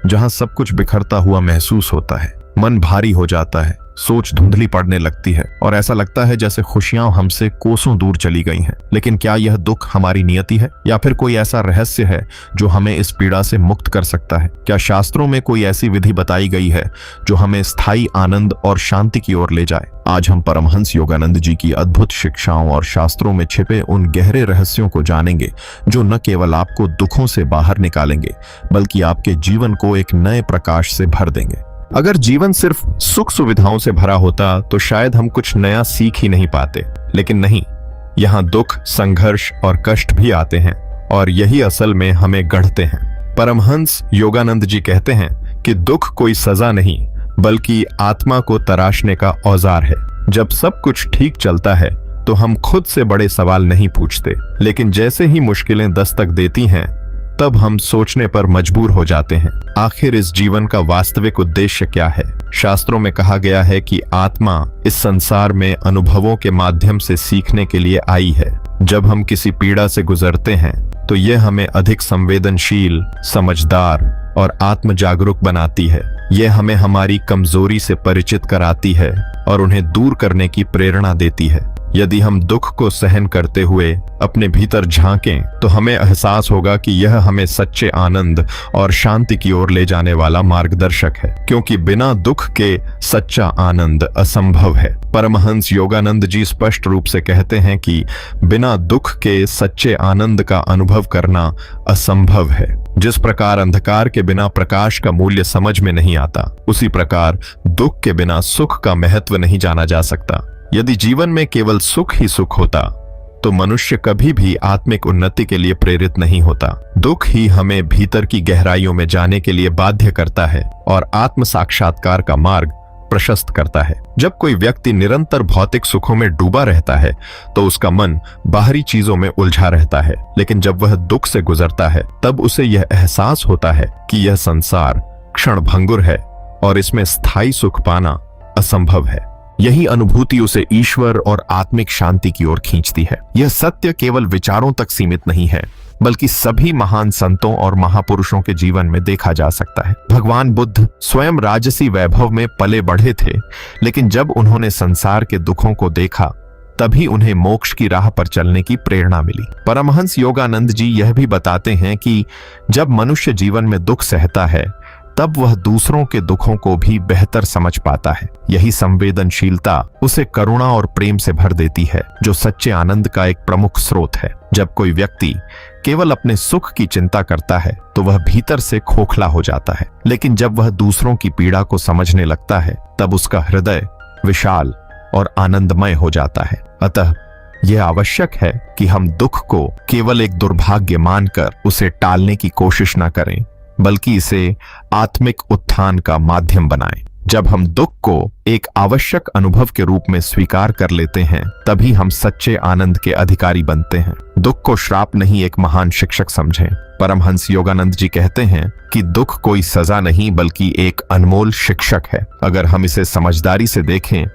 जहां सब कुछ बिखरता हुआ महसूस होता है। मन भारी हो जाता है, सोच धुंधली पड़ने लगती है और ऐसा लगता है जैसे खुशियां हमसे कोसों दूर चली गई हैं। लेकिन क्या यह दुख हमारी नियति है या फिर कोई ऐसा रहस्य है जो हमें इस पीड़ा से मुक्त कर सकता है? क्या शास्त्रों में कोई ऐसी विधि बताई गई है जो हमें स्थायी आनंद और शांति की ओर ले जाए? आज हम परमहंस योगानंद जी की अद्भुत शिक्षाओं और शास्त्रों में छिपे उन गहरे रहस्यों को जानेंगे जो न केवल आपको दुखों से बाहर निकालेंगे बल्कि आपके जीवन को एक नए प्रकाश से भर देंगे। अगर जीवन सिर्फ सुख सुविधाओं से भरा होता तो शायद हम कुछ नया सीख ही नहीं पाते, लेकिन नहीं, यहाँ दुख, संघर्ष और कष्ट भी आते हैं और यही असल में हमें गढ़ते हैं। परमहंस योगानंद जी कहते हैं कि दुख कोई सजा नहीं बल्कि आत्मा को तराशने का औजार है। जब सब कुछ ठीक चलता है तो हम खुद से बड़े सवाल नहीं पूछते, लेकिन जैसे ही मुश्किलें दस्तक देती हैं तब हम सोचने पर मजबूर हो जाते हैं, आखिर इस जीवन का वास्तविक उद्देश्य क्या है? शास्त्रों में कहा गया है कि आत्मा इस संसार में अनुभवों के माध्यम से सीखने के लिए आई है। जब हम किसी पीड़ा से गुजरते हैं तो यह हमें अधिक संवेदनशील, समझदार और आत्म जागरूक बनाती है। यह हमें हमारी कमजोरी से परिचित कराती है और उन्हें दूर करने की प्रेरणा देती है। यदि हम दुख को सहन करते हुए अपने भीतर झांकें तो हमें एहसास होगा कि यह हमें सच्चे आनंद और शांति की ओर ले जाने वाला मार्गदर्शक है, क्योंकि बिना दुख के सच्चा आनंद असंभव है। परमहंस योगानंद जी स्पष्ट रूप से कहते हैं कि बिना दुख के सच्चे आनंद का अनुभव करना असंभव है। जिस प्रकार अंधकार के बिना प्रकाश का मूल्य समझ में नहीं आता, उसी प्रकार दुख के बिना सुख का महत्व नहीं जाना जा सकता। यदि जीवन में केवल सुख ही सुख होता तो मनुष्य कभी भी आत्मिक उन्नति के लिए प्रेरित नहीं होता। दुख ही हमें भीतर की गहराइयों में जाने के लिए बाध्य करता है और आत्म साक्षात्कार का मार्ग प्रशस्त करता है। जब कोई व्यक्ति निरंतर भौतिक सुखों में डूबा रहता है तो उसका मन बाहरी चीजों में उलझा रहता है, लेकिन जब वह दुख से गुजरता है तब उसे यह एहसास होता है कि यह संसार क्षणभंगुर है और इसमें स्थायी सुख पाना असंभव है। यही अनुभूति उसे ईश्वर और आत्मिक शांति की ओर खींचती है। यह सत्य केवल विचारों तक सीमित नहीं है बल्कि सभी महान संतों और महापुरुषों के जीवन में देखा जा सकता है। भगवान बुद्ध स्वयं राजसी वैभव में पले बढ़े थे, लेकिन जब उन्होंने संसार के दुखों को देखा तभी उन्हें मोक्ष की राह पर चलने की प्रेरणा मिली। परमहंस योगानंद जी यह भी बताते हैं कि जब मनुष्य जीवन में दुख सहता है तब वह दूसरों के दुखों को भी बेहतर समझ पाता है। यही संवेदनशीलता उसे करुणा और प्रेम से भर देती है, जो सच्चे आनंद का एक प्रमुख स्रोत है। जब कोई व्यक्ति केवल अपने सुख की चिंता करता है तो वह भीतर से खोखला हो जाता है, लेकिन जब वह दूसरों की पीड़ा को समझने लगता है तब उसका हृदय विशाल और आनंदमय हो जाता है। अतः यह आवश्यक है कि हम दुख को केवल एक दुर्भाग्य मानकर उसे टालने की कोशिश न करें, बल्कि इसे आत्मिक उत्थान का माध्यम बनाएं। जब हम दुख को एक आवश्यक अनुभव के रूप में स्वीकार कर लेते हैं तभी हम सच्चे आनंद के अधिकारी बनते हैं। दुख को श्राप नहीं, एक महान शिक्षक समझें। परमहंस योगानंद जी कहते हैं कि दुख कोई सजा नहीं बल्कि एक अनमोल शिक्षक है। अगर हम इसे समझदारी से देखें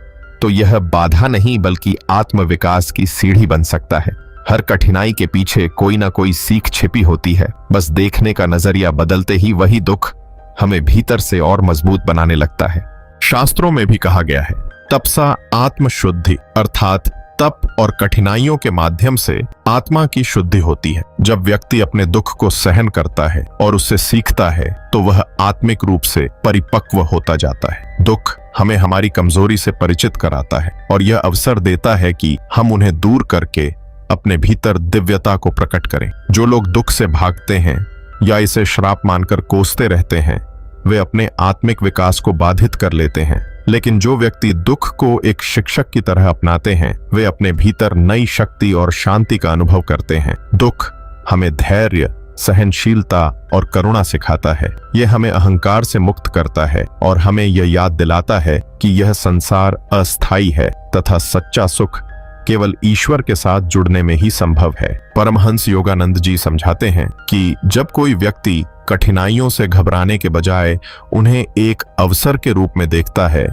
तो यह बाधा नहीं बल्कि आत्मविकास की सीढ़ी बन सकता है। हर कठिनाई के पीछे कोई ना कोई सीख छिपी होती है। बस देखने का नजरिया बदलते ही वही दुख हमें भीतर से और मजबूत बनाने लगता है। शास्त्रों में भी कहा गया है, तपसा आत्मशुद्धि, अर्थात तप और कठिनाइयों के माध्यम से आत्मा की शुद्धि होती है। जब व्यक्ति अपने दुख को सहन करता है और उससे सीखता है तो वह आत्मिक रूप से परिपक्व होता जाता है। दुख हमें हमारी कमजोरी से परिचित कराता है और यह अवसर देता है कि हम उन्हें दूर करके अपने भीतर दिव्यता को प्रकट करें। जो लोग दुख से भागते हैं या इसे श्राप मानकर कोसते रहते हैं वे अपने आत्मिक विकास को बाधित कर लेते हैं, लेकिन जो व्यक्ति दुख को एक शिक्षक की तरह अपनाते हैं वे अपने भीतर नई शक्ति और शांति का अनुभव करते हैं। दुख हमें धैर्य, सहनशीलता और करुणा सिखाता है। यह हमें अहंकार से मुक्त करता है और हमें यह याद दिलाता है कि यह संसार अस्थायी है तथा सच्चा सुख केवल ईश्वर के साथ जुड़ने में ही संभव है। परमहंस योगानंद जी समझाते हैं कि जब कोई व्यक्ति कठिनाइयों से घबराने के बजाय उन्हें एक अवसर के रूप में देखता है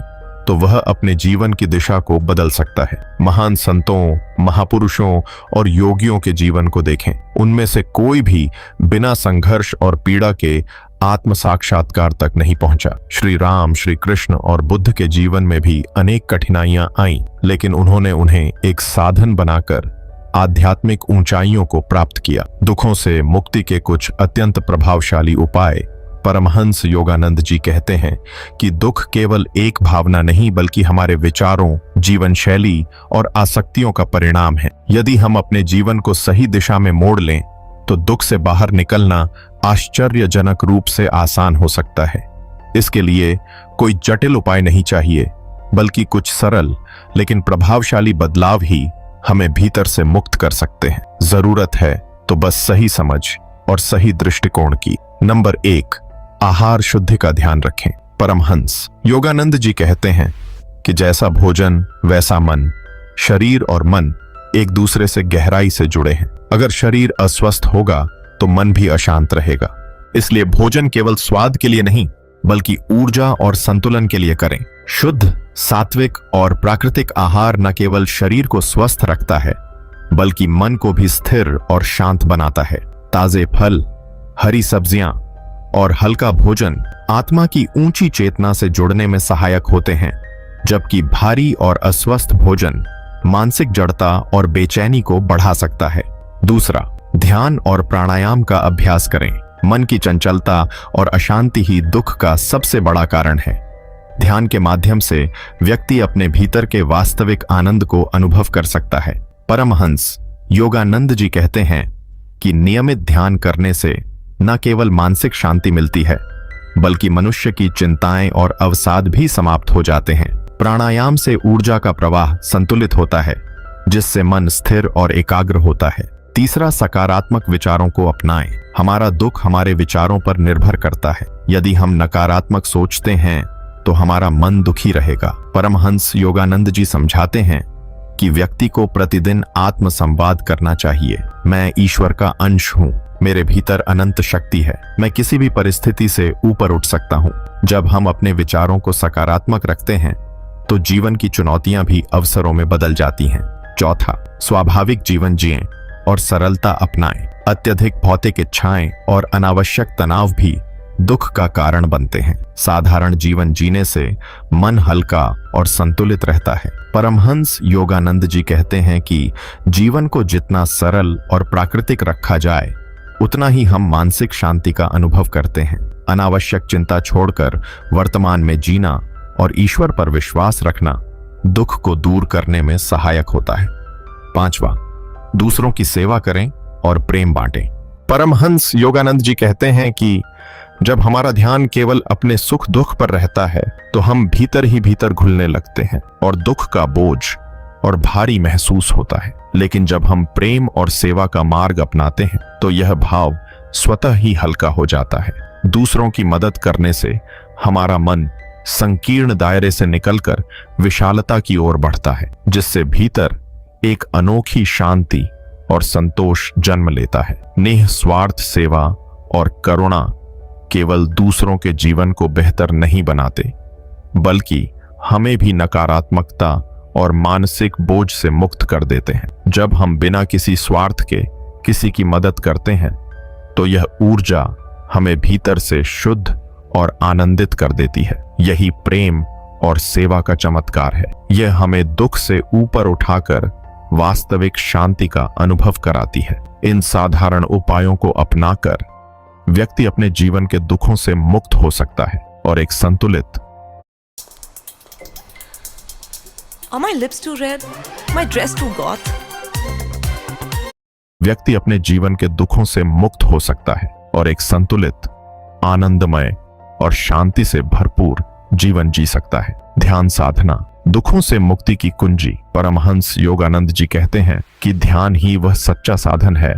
तो वह अपने जीवन की दिशा को बदल सकता है। महान संतों, महापुरुषों और योगियों के जीवन को देखें। उनमें से कोई भी बिना संघर्ष और पीड़ा के आत्म साक्षात्कार तक नहीं पहुंचा। श्री राम, श्री कृष्ण और बुद्ध के जीवन में भी अनेक कठिनाइयां आईं, लेकिन उन्होंने उन्हें एक साधन बनाकर आध्यात्मिक ऊंचाइयों को प्राप्त किया। दुखों से मुक्ति के कुछ अत्यंत प्रभावशाली उपाय परमहंस योगानंद जी कहते हैं कि दुख केवल एक भावना नहीं बल्कि हमारे विचारों, जीवन शैली और आसक्तियों का परिणाम है। यदि हम अपने जीवन को सही दिशा में मोड़ लें तो दुख से बाहर निकलना आश्चर्यजनक रूप से आसान हो सकता है। इसके लिए कोई जटिल उपाय नहीं चाहिए, बल्कि कुछ सरल लेकिन प्रभावशाली बदलाव ही हमें भीतर से मुक्त कर सकते हैं। जरूरत है तो बस सही समझ और सही दृष्टिकोण की। नंबर 1, आहार शुद्धि का ध्यान रखें। परमहंस योगानंद जी कहते हैं कि जैसा भोजन वैसा मन, शरीर और मन एक दूसरे से गहराई से जुड़े हैं। अगर शरीर अस्वस्थ होगा तो मन भी अशांत रहेगा। इसलिए भोजन केवल स्वाद के लिए नहीं बल्कि ऊर्जा और संतुलन के लिए करें। शुद्ध, सात्विक और प्राकृतिक आहार न केवल शरीर को स्वस्थ रखता है बल्कि मन को भी स्थिर और शांत बनाता है। ताजे फल, हरी सब्जियां और हल्का भोजन आत्मा की ऊंची चेतना से जुड़ने में सहायक होते हैं, जबकि भारी और अस्वस्थ भोजन मानसिक जड़ता और बेचैनी को बढ़ा सकता है। दूसरा, ध्यान और प्राणायाम का अभ्यास करें। मन की चंचलता और अशांति ही दुख का सबसे बड़ा कारण है। ध्यान के माध्यम से व्यक्ति अपने भीतर के वास्तविक आनंद को अनुभव कर सकता है। परमहंस योगानंद जी कहते हैं कि नियमित ध्यान करने से न केवल मानसिक शांति मिलती है बल्कि मनुष्य की चिंताएं और अवसाद भी समाप्त हो जाते हैं। प्राणायाम से ऊर्जा का प्रवाह संतुलित होता है, जिससे मन स्थिर और एकाग्र होता है। तीसरा, सकारात्मक विचारों को अपनाएं। हमारा दुख हमारे विचारों पर निर्भर करता है। यदि हम नकारात्मक सोचते हैं तो हमारा मन दुखी रहेगा। परमहंस योगानंद जी समझाते हैं कि व्यक्ति को प्रतिदिन आत्म संवाद करना चाहिए। मैं ईश्वर का अंश हूँ, मेरे भीतर अनंत शक्ति है, मैं किसी भी परिस्थिति से ऊपर उठ सकता हूँ। जब हम अपने विचारों को सकारात्मक रखते हैं तो जीवन की चुनौतियां भी अवसरों में बदल जाती हैं। चौथा, स्वाभाविक जीवन जिएं और सरलता अपनाएं। अत्यधिक भौतिक इच्छाएं और अनावश्यक तनाव भी दुख का कारण बनते हैं। साधारण जीवन जीने से मन हल्का और संतुलित रहता है। परमहंस योगानंद जी कहते हैं कि जीवन को जितना सरल और प्राकृतिक रखा जाए उतना ही हम मानसिक शांति का अनुभव करते हैं। अनावश्यक चिंता छोड़कर वर्तमान में जीना और ईश्वर पर विश्वास रखना दुख को दूर करने में सहायक होता है। पांचवा, दूसरों की सेवा करें और प्रेम बांटें। परमहंस योगानंद जी कहते हैं कि जब हमारा ध्यान केवल अपने सुख दुख पर रहता है तो हम भीतर ही भीतर घुलने लगते हैं और दुख का बोझ और भारी महसूस होता है। लेकिन जब हम प्रेम और सेवा का मार्ग अपनाते हैं तो यह भाव स्वतः ही हल्का हो जाता है। दूसरों की मदद करने से हमारा मन संकीर्ण दायरे से निकलकर विशालता की ओर बढ़ता है, जिससे भीतर एक अनोखी शांति और संतोष जन्म लेता है। निस्वार्थ सेवा और करुणा केवल दूसरों के जीवन को बेहतर नहीं बनाते बल्कि हमें भी नकारात्मकता और मानसिक बोझ से मुक्त कर देते हैं। जब हम बिना किसी स्वार्थ के किसी की मदद करते हैं तो यह ऊर्जा हमें भीतर से शुद्ध और आनंदित कर देती है। यही प्रेम और सेवा का चमत्कार है। यह हमें दुख से ऊपर उठाकर वास्तविक शांति का अनुभव कराती है। इन साधारण उपायों को अपनाकर व्यक्ति अपने जीवन के दुखों से मुक्त हो सकता है और एक संतुलित Are my lips too red? My dress too goth? व्यक्ति अपने जीवन के दुखों से मुक्त हो सकता है और एक संतुलित, आनंदमय और शांति से भरपूर जीवन जी सकता है। ध्यान साधना दुखों से मुक्ति की कुंजी। परमहंस योगानंद जी कहते हैं कि ध्यान ही वह सच्चा साधन है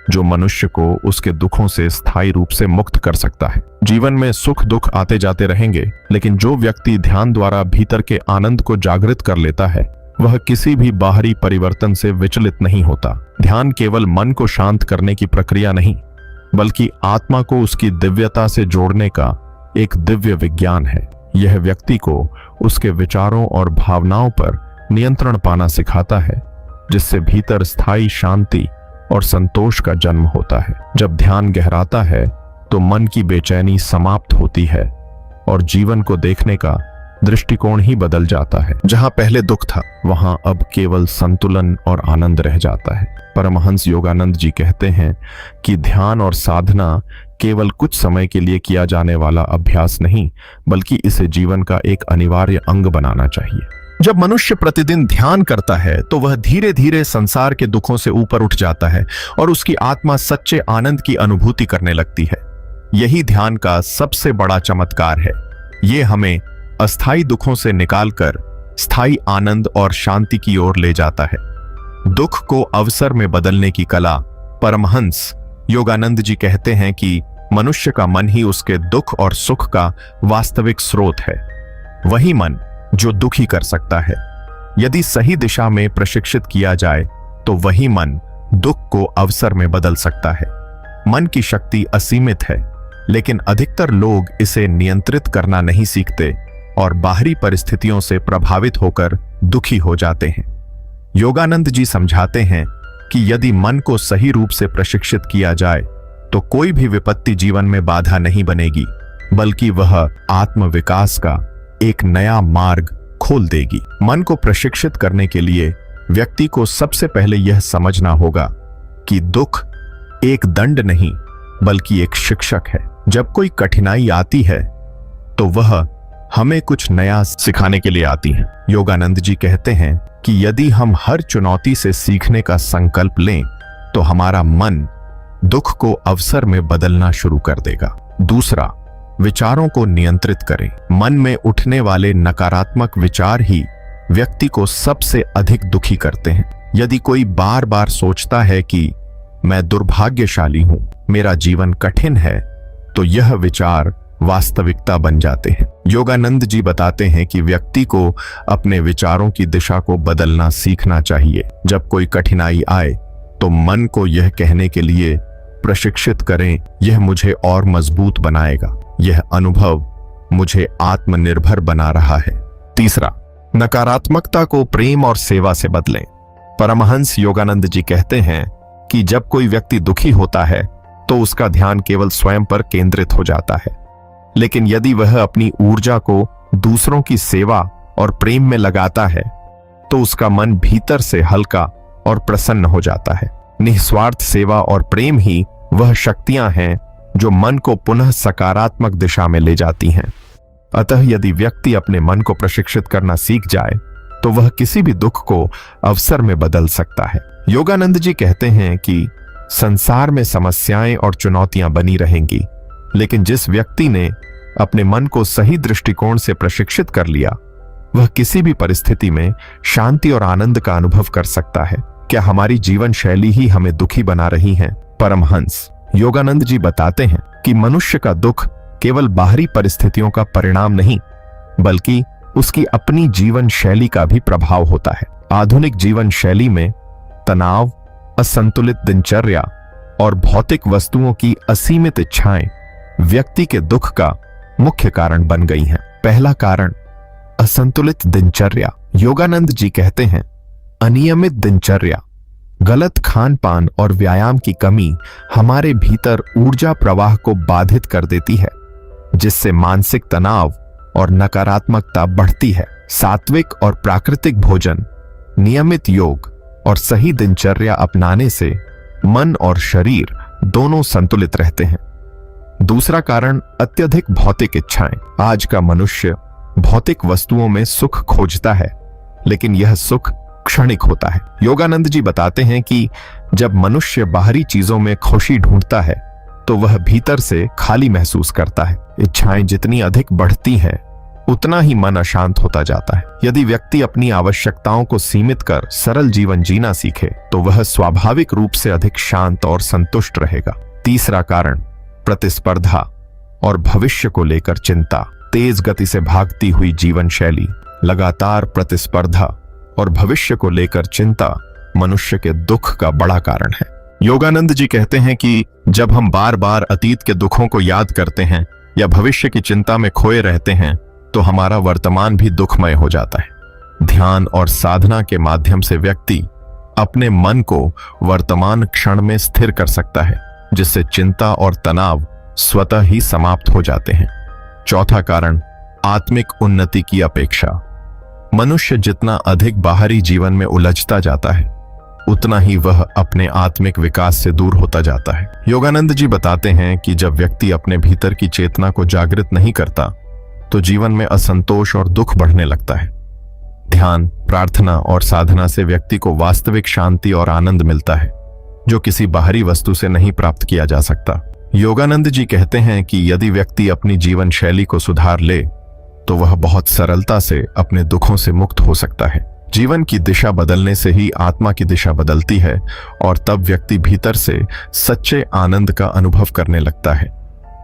जो मनुष्य को उसके दुखों से स्थायी रूप से मुक्त कर सकता है। जीवन में सुख दुख आते जाते रहेंगे, लेकिन जो व्यक्ति ध्यान द्वारा भीतर के आनंद को जागृत कर लेता है वह किसी भी बाहरी परिवर्तन से विचलित नहीं होता। ध्यान केवल मन को शांत करने की प्रक्रिया नहीं बल्कि आत्मा को उसकी दिव्यता से जोड़ने का एक दिव्य विज्ञान है। यह व्यक्ति को उसके विचारों और भावनाओं पर नियंत्रण पाना सिखाता है, जिससे भीतर स्थायी शांति और संतोष का जन्म होता है। जब ध्यान गहराता है तो मन की बेचैनी समाप्त होती है और जीवन को देखने का दृष्टिकोण ही बदल जाता है। जहां पहले दुख था वहां अब केवल संतुलन और आनंद रह जाता है। परमहंस योगानंद जी कहते हैं कि ध्यान और साधना केवल कुछ समय के लिए किया जाने वाला अभ्यास नहीं, बल्कि इसे जीवन का एक अनिवार्य अंग बनाना चाहिए। जब मनुष्य प्रतिदिन ध्यान करता है तो वह धीरे धीरे संसार के दुखों से ऊपर उठ जाता है और उसकी आत्मा सच्चे आनंद की अनुभूति करने लगती है। यही ध्यान का सबसे बड़ा चमत्कार है। ये हमें अस्थायी दुखों से निकालकर स्थायी आनंद और शांति की ओर ले जाता है। दुख को अवसर में बदलने की कला। परमहंस योगानंद जी कहते हैं कि मनुष्य का मन ही उसके दुख और सुख का वास्तविक स्रोत है। वही मन जो दुखी कर सकता है। यदि सही दिशा में प्रशिक्षित किया जाए तो वही मन दुख को अवसर में बदल सकता है। मन की शक्ति असीमित है, लेकिन अधिकतर लोग इसे नियंत्रित करना नहीं सीखते और बाहरी परिस्थितियों से प्रभावित होकर दुखी हो जाते हैं। योगानंद जी समझाते हैं कि यदि मन को सही रूप से प्रशिक्षित किया जाए तो कोई भी विपत्ति जीवन में बाधा नहीं बनेगी, बल्कि वह आत्मविकास का एक नया मार्ग खोल देगी। मन को प्रशिक्षित करने के लिए व्यक्ति को सबसे पहले यह समझना होगा कि दुख एक दंड नहीं, बल्कि एक शिक्षक है। जब कोई कठिनाई आती है तो वह हमें कुछ नया सिखाने के लिए आती है। योगानंद जी कहते हैं कि यदि हम हर चुनौती से सीखने का संकल्प लें तो हमारा मन दुख को अवसर में बदलना शुरू कर देगा। दूसरा, विचारों को नियंत्रित करें। मन में उठने वाले नकारात्मक विचार ही व्यक्ति को सबसे अधिक दुखी करते हैं। यदि कोई बार बार सोचता है कि मैं दुर्भाग्यशाली हूं, मेरा जीवन कठिन है, तो यह विचार वास्तविकता बन जाते हैं। योगानंद जी बताते हैं कि व्यक्ति को अपने विचारों की दिशा को बदलना सीखना चाहिए। जब कोई कठिनाई आए तो मन को यह कहने के लिए प्रशिक्षित करें, यह मुझे और मजबूत बनाएगा, यह अनुभव मुझे आत्मनिर्भर बना रहा है। तीसरा, नकारात्मकता को प्रेम और सेवा से बदलें। परमहंस योगानंद जी कहते हैं कि जब कोई व्यक्ति दुखी होता है तो उसका ध्यान केवल स्वयं पर केंद्रित हो जाता है, लेकिन यदि वह अपनी ऊर्जा को दूसरों की सेवा और प्रेम में लगाता है तो उसका मन भीतर से हल्का और प्रसन्न हो जाता है। निस्वार्थ सेवा और प्रेम ही वह शक्तियां हैं जो मन को पुनः सकारात्मक दिशा में ले जाती हैं। अतः यदि व्यक्ति अपने मन को प्रशिक्षित करना सीख जाए तो वह किसी भी दुख को अवसर में बदल सकता है। योगानंद जी कहते हैं कि संसार में समस्याएं और चुनौतियां बनी रहेंगी, लेकिन जिस व्यक्ति ने अपने मन को सही दृष्टिकोण से प्रशिक्षित कर लिया वह किसी भी परिस्थिति में शांति और आनंद का अनुभव कर सकता है। क्या हमारी जीवन शैली ही हमें दुखी बना रही है? परमहंस योगानंद जी बताते हैं कि मनुष्य का दुख केवल बाहरी परिस्थितियों का परिणाम नहीं, बल्कि उसकी अपनी जीवन शैली का भी प्रभाव होता है। आधुनिक जीवन शैली में तनाव, असंतुलित दिनचर्या और भौतिक वस्तुओं की असीमित इच्छाएं व्यक्ति के दुख का मुख्य कारण बन गई हैं। पहला कारण, असंतुलित दिनचर्या। योगानंद जी कहते हैं, अनियमित दिनचर्या, गलत खान पान और व्यायाम की कमी हमारे भीतर ऊर्जा प्रवाह को बाधित कर देती है, जिससे मानसिक तनाव और नकारात्मकता बढ़ती है। सात्विक और प्राकृतिक भोजन, नियमित योग और सही दिनचर्या अपनाने से मन और शरीर दोनों संतुलित रहते हैं। दूसरा कारण, अत्यधिक भौतिक इच्छाएं। आज का मनुष्य भौतिक वस्तुओं में सुख खोजता है, लेकिन यह सुख क्षणिक होता है। योगानंद जी बताते हैं कि जब मनुष्य बाहरी चीजों में खुशी ढूंढता है तो वह भीतर से खाली महसूस करता है। इच्छाएं जितनी अधिक बढ़ती हैं, उतना ही मन अशांत होता जाता है। यदि व्यक्ति अपनी आवश्यकताओं को सीमित कर सरल जीवन जीना सीखे तो वह स्वाभाविक रूप से अधिक शांत और संतुष्ट रहेगा। तीसरा कारण, प्रतिस्पर्धा और भविष्य को लेकर चिंता। तेज गति से भागती हुई जीवन शैली, लगातार प्रतिस्पर्धा और भविष्य को लेकर चिंता मनुष्य के दुख का बड़ा कारण है। योगानंद जी कहते हैं कि जब हम बार बार अतीत के दुखों को याद करते हैं या भविष्य की चिंता में खोए रहते हैं तो हमारा वर्तमान भी दुखमय हो जाता है। ध्यान और साधना के माध्यम से व्यक्ति अपने मन को वर्तमान क्षण में स्थिर कर सकता है, जिससे चिंता और तनाव स्वतः ही समाप्त हो जाते हैं। चौथा कारण, आत्मिक उन्नति की अपेक्षा। मनुष्य जितना अधिक बाहरी जीवन में उलझता जाता है, उतना ही वह अपने आत्मिक विकास से दूर होता जाता है। योगानंद जी बताते हैं कि जब व्यक्ति अपने भीतर की चेतना को जागृत नहीं करता, तो जीवन में असंतोष और दुख बढ़ने लगता है। ध्यान, प्रार्थना और साधना से व्यक्ति को वास्तविक शांति और आनंद मिलता है, जो किसी बाहरी वस्तु से नहीं प्राप्त किया जा सकता। योगानंद जी कहते हैं कि यदि व्यक्ति अपनी जीवन शैली को सुधार ले, तो वह बहुत सरलता से अपने दुखों से मुक्त हो सकता है। जीवन की दिशा बदलने से ही आत्मा की दिशा बदलती है, और तब व्यक्ति भीतर से सच्चे आनंद का अनुभव करने लगता है।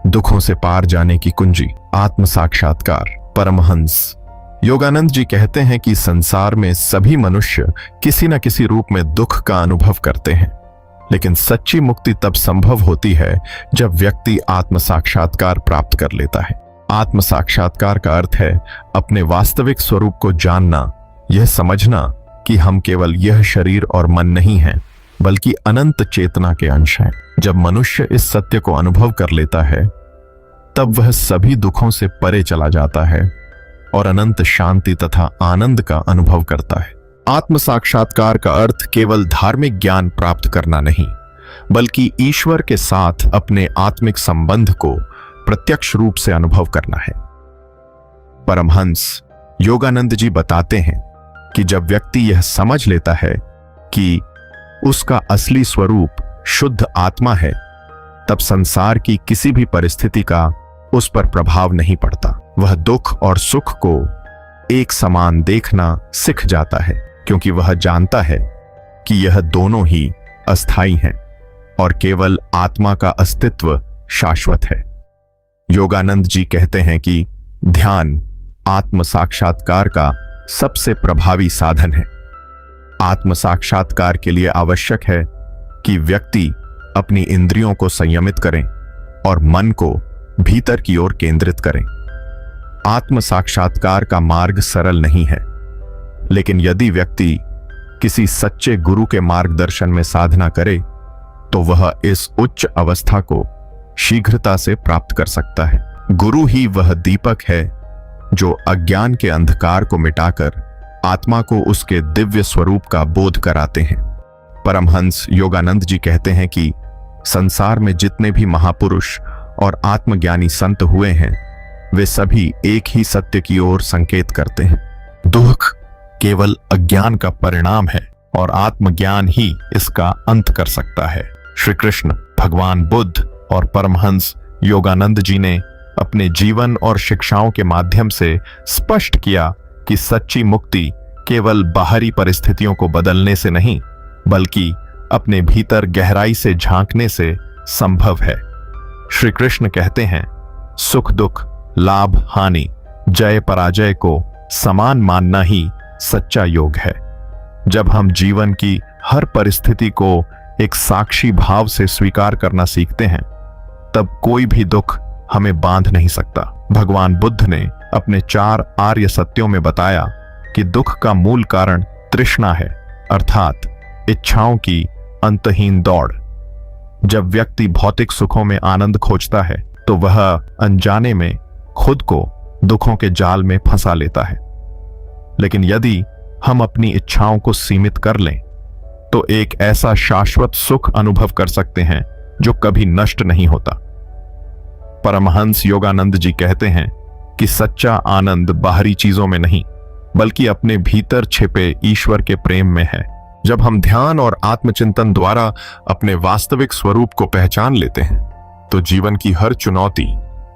दुखों से पार जाने की कुंजी, आत्म साक्षात्कार। परमहंस योगानंद जी कहते हैं कि संसार में सभी मनुष्य किसी न किसी रूप में दुख का अनुभव करते हैं, लेकिन सच्ची मुक्ति तब संभव होती है जब व्यक्ति आत्म साक्षात्कार प्राप्त कर लेता है। आत्म साक्षात्कार का अर्थ है अपने वास्तविक स्वरूप को जानना, यह समझना कि हम केवल यह शरीर और मन नहीं हैं, बल्कि अनंत चेतना के अंश हैं। जब मनुष्य इस सत्य को अनुभव कर लेता है, तब वह सभी दुखों से परे चला जाता है और अनंत शांति तथा आनंद का अनुभव करता है। आत्म साक्षात्कार का अर्थ केवल धार्मिक ज्ञान प्राप्त करना नहीं, बल्कि ईश्वर के साथ अपने आत्मिक संबंध को प्रत्यक्ष रूप से अनुभव करना है। परमहंस योगानंद जी बताते हैं कि जब व्यक्ति यह समझ लेता है कि उसका असली स्वरूप शुद्ध आत्मा है, तब संसार की किसी भी परिस्थिति का उस पर प्रभाव नहीं पड़ता। वह दुख और सुख को एक समान देखना सीख जाता है, क्योंकि वह जानता है कि यह दोनों ही अस्थायी हैं और केवल आत्मा का अस्तित्व शाश्वत है। योगानंद जी कहते हैं कि ध्यान आत्म साक्षात्कार का सबसे प्रभावी साधन है। आत्म साक्षात्कार के लिए आवश्यक है कि व्यक्ति अपनी इंद्रियों को संयमित करें और मन को भीतर की ओर केंद्रित करें। आत्म साक्षात्कार का मार्ग सरल नहीं है, लेकिन यदि व्यक्ति किसी सच्चे गुरु के मार्गदर्शन में साधना करे, तो वह इस उच्च अवस्था को शीघ्रता से प्राप्त कर सकता है। गुरु ही वह दीपक है जो अज्ञान के अंधकार को मिटाकर आत्मा को उसके दिव्य स्वरूप का बोध कराते हैं। परमहंस योगानंद जी कहते हैं कि संसार में जितने भी महापुरुष और आत्मज्ञानी संत हुए हैं, वे सभी एक ही सत्य की ओर संकेत करते हैं। दुख केवल अज्ञान का परिणाम है और आत्मज्ञान ही इसका अंत कर सकता है। श्री कृष्ण, भगवान बुद्ध और परमहंस योगानंद जी ने अपने जीवन और शिक्षाओं के माध्यम से स्पष्ट किया कि सच्ची मुक्ति केवल बाहरी परिस्थितियों को बदलने से नहीं, बल्कि अपने भीतर गहराई से झांकने से संभव है। श्री कृष्ण कहते हैं, सुख दुख, लाभ हानि, जय पराजय को समान मानना ही सच्चा योग है। जब हम जीवन की हर परिस्थिति को एक साक्षी भाव से स्वीकार करना सीखते हैं, तब कोई भी दुख हमें बांध नहीं सकता। भगवान बुद्ध ने अपने 4 आर्य सत्यों में बताया कि दुख का मूल कारण तृष्णा है, अर्थात इच्छाओं की अंतहीन दौड़। जब व्यक्ति भौतिक सुखों में आनंद खोजता है, तो वह अनजाने में खुद को दुखों के जाल में फंसा लेता है। लेकिन यदि हम अपनी इच्छाओं को सीमित कर लें, तो एक ऐसा शाश्वत सुख अनुभव कर सकते हैं जो कभी नष्ट नहीं होता। परमहंस योगानंद जी कहते हैं कि सच्चा आनंद बाहरी चीजों में नहीं, बल्कि अपने भीतर छिपे ईश्वर के प्रेम में है। जब हम ध्यान और आत्मचिंतन द्वारा अपने वास्तविक स्वरूप को पहचान लेते हैं, तो जीवन की हर चुनौती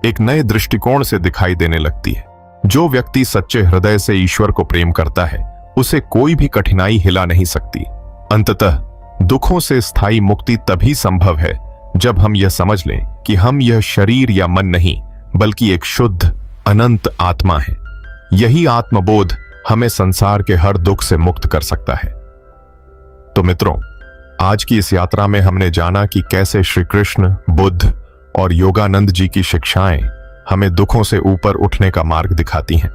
एक नए दृष्टिकोण से दिखाई देने लगती है। जो व्यक्ति सच्चे हृदय से ईश्वर को प्रेम करता है, उसे कोई भी कठिनाई हिला नहीं सकती। अंततः दुखों से स्थायी मुक्ति तभी संभव है जब हम यह समझ लें कि हम यह शरीर या मन नहीं, बल्कि एक शुद्ध अनंत आत्मा है। यही आत्मबोध हमें संसार के हर दुख से मुक्त कर सकता है। तो मित्रों, आज की इस यात्रा में हमने जाना कि कैसे श्री कृष्ण, बुद्ध और योगानंद जी की शिक्षाएं हमें दुखों से ऊपर उठने का मार्ग दिखाती हैं।